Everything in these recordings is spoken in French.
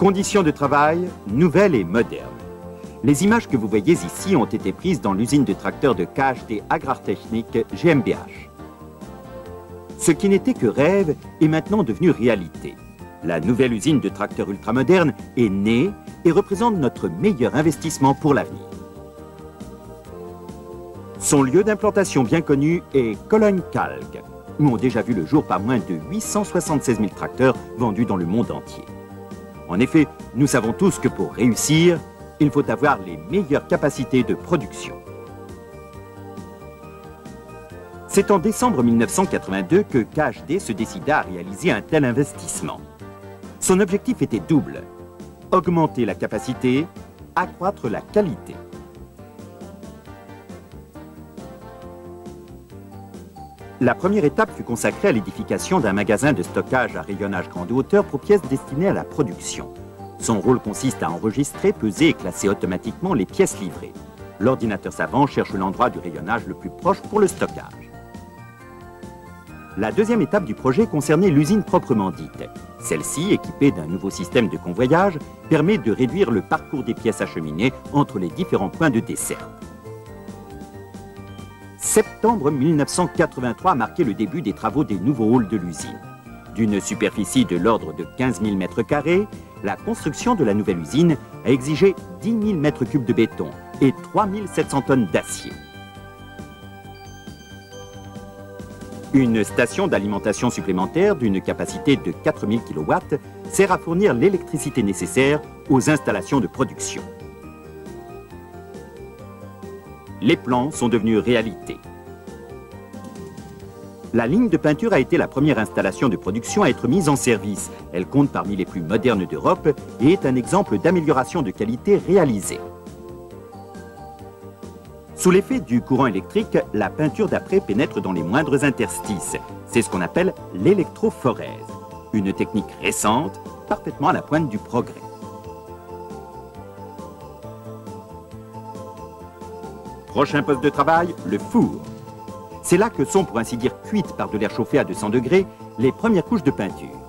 Conditions de travail nouvelles et modernes. Les images que vous voyez ici ont été prises dans l'usine de tracteurs de KHD Agrartechnik GmbH. Ce qui n'était que rêve est maintenant devenu réalité. La nouvelle usine de tracteurs ultramoderne est née et représente notre meilleur investissement pour l'avenir. Son lieu d'implantation bien connu est Cologne-Kalk, où ont déjà vu le jour pas moins de 876 000 tracteurs vendus dans le monde entier. En effet, nous savons tous que pour réussir, il faut avoir les meilleures capacités de production. C'est en décembre 1982 que KHD se décida à réaliser un tel investissement. Son objectif était double: augmenter la capacité, accroître la qualité. La première étape fut consacrée à l'édification d'un magasin de stockage à rayonnage grande hauteur pour pièces destinées à la production. Son rôle consiste à enregistrer, peser et classer automatiquement les pièces livrées. L'ordinateur savant cherche l'endroit du rayonnage le plus proche pour le stockage. La deuxième étape du projet concernait l'usine proprement dite. Celle-ci, équipée d'un nouveau système de convoyage, permet de réduire le parcours des pièces acheminées entre les différents points de desserte. Septembre 1983 a marqué le début des travaux des nouveaux halls de l'usine. D'une superficie de l'ordre de 15 000 m², la construction de la nouvelle usine a exigé 10 000 m³ de béton et 3 700 tonnes d'acier. Une station d'alimentation supplémentaire d'une capacité de 4 000 kW sert à fournir l'électricité nécessaire aux installations de production. Les plans sont devenus réalité. La ligne de peinture a été la première installation de production à être mise en service. Elle compte parmi les plus modernes d'Europe et est un exemple d'amélioration de qualité réalisée. Sous l'effet du courant électrique, la peinture d'après pénètre dans les moindres interstices. C'est ce qu'on appelle l'électrophorèse, une technique récente, parfaitement à la pointe du progrès. Prochain poste de travail, le four. C'est là que sont, pour ainsi dire, cuites par de l'air chauffé à 200 degrés, les premières couches de peinture.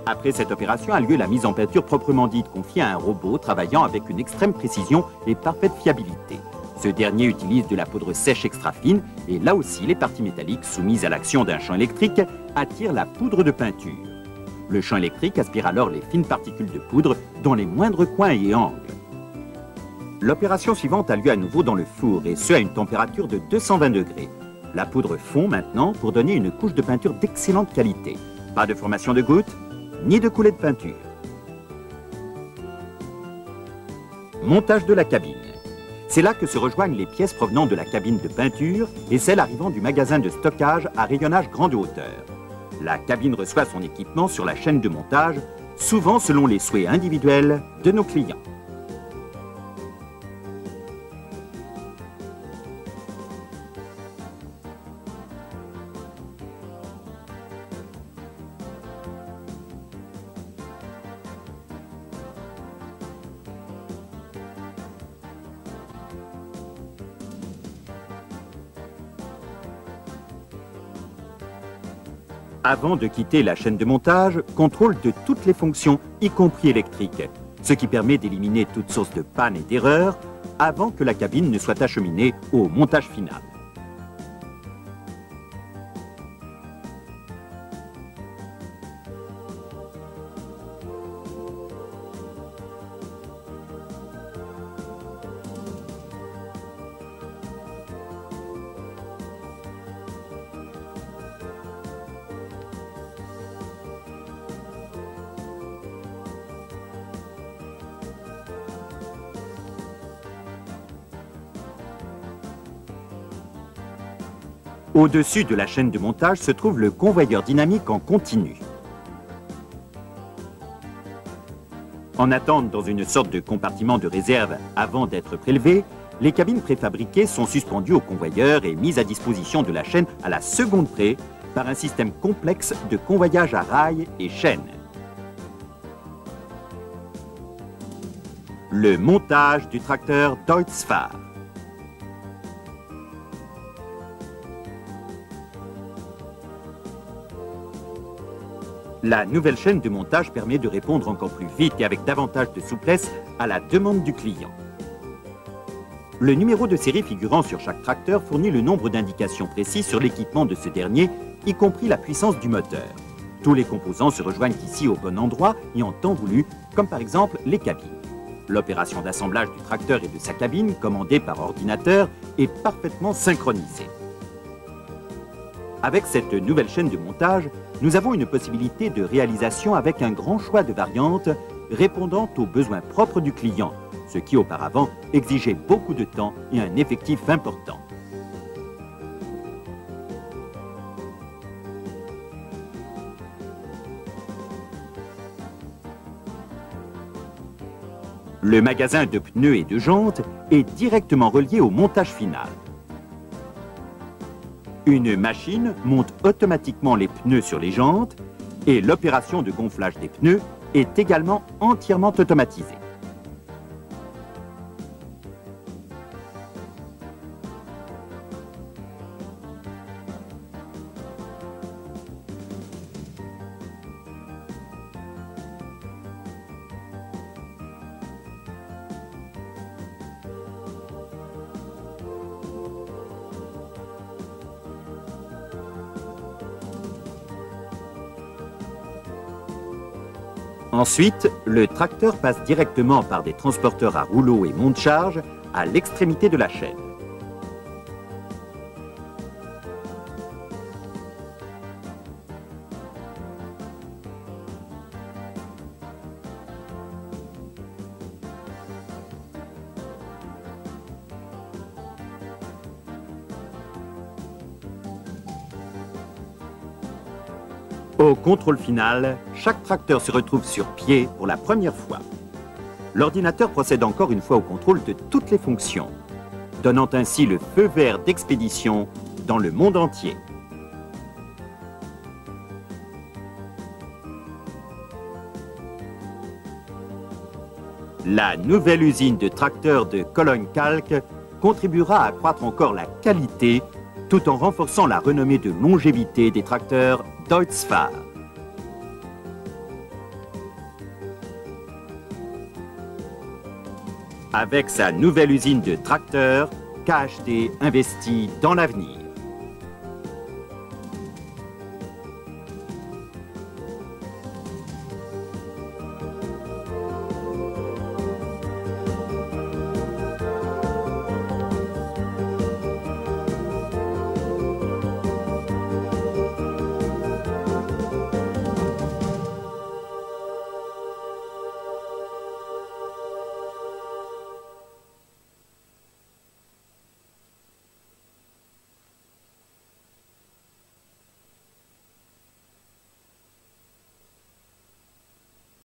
Après cette opération a lieu la mise en peinture proprement dite, confiée à un robot travaillant avec une extrême précision et parfaite fiabilité. Ce dernier utilise de la poudre sèche extra fine et là aussi les parties métalliques soumises à l'action d'un champ électrique attirent la poudre de peinture. Le champ électrique aspire alors les fines particules de poudre dans les moindres coins et angles. L'opération suivante a lieu à nouveau dans le four, et ce à une température de 220 degrés. La poudre fond maintenant pour donner une couche de peinture d'excellente qualité. Pas de formation de gouttes, ni de coulées de peinture. Montage de la cabine. C'est là que se rejoignent les pièces provenant de la cabine de peinture et celles arrivant du magasin de stockage à rayonnage grande hauteur. La cabine reçoit son équipement sur la chaîne de montage, souvent selon les souhaits individuels de nos clients. Avant de quitter la chaîne de montage, contrôle de toutes les fonctions, y compris électriques, ce qui permet d'éliminer toute source de panne et d'erreur avant que la cabine ne soit acheminée au montage final. Au-dessus de la chaîne de montage se trouve le convoyeur dynamique en continu. En attente dans une sorte de compartiment de réserve avant d'être prélevées, les cabines préfabriquées sont suspendues au convoyeur et mises à disposition de la chaîne à la seconde près par un système complexe de convoyage à rails et chaînes. Le montage du tracteur Deutz-Fahr. La nouvelle chaîne de montage permet de répondre encore plus vite et avec davantage de souplesse à la demande du client. Le numéro de série figurant sur chaque tracteur fournit le nombre d'indications précises sur l'équipement de ce dernier, y compris la puissance du moteur. Tous les composants se rejoignent ici au bon endroit et en temps voulu, comme par exemple les cabines. L'opération d'assemblage du tracteur et de sa cabine, commandée par ordinateur, est parfaitement synchronisée. Avec cette nouvelle chaîne de montage, nous avons une possibilité de réalisation avec un grand choix de variantes répondant aux besoins propres du client, ce qui auparavant exigeait beaucoup de temps et un effectif important. Le magasin de pneus et de jantes est directement relié au montage final. Une machine monte automatiquement les pneus sur les jantes et l'opération de gonflage des pneus est également entièrement automatisée. Ensuite, le tracteur passe directement par des transporteurs à rouleau et monte-charge à l'extrémité de la chaîne. Au contrôle final, chaque tracteur se retrouve sur pied pour la première fois. L'ordinateur procède encore une fois au contrôle de toutes les fonctions, donnant ainsi le feu vert d'expédition dans le monde entier. La nouvelle usine de tracteurs de Cologne-Kalk contribuera à accroître encore la qualité tout en renforçant la renommée de longévité des tracteurs Deutz-Fahr. Avec sa nouvelle usine de tracteurs, KHT investit dans l'avenir.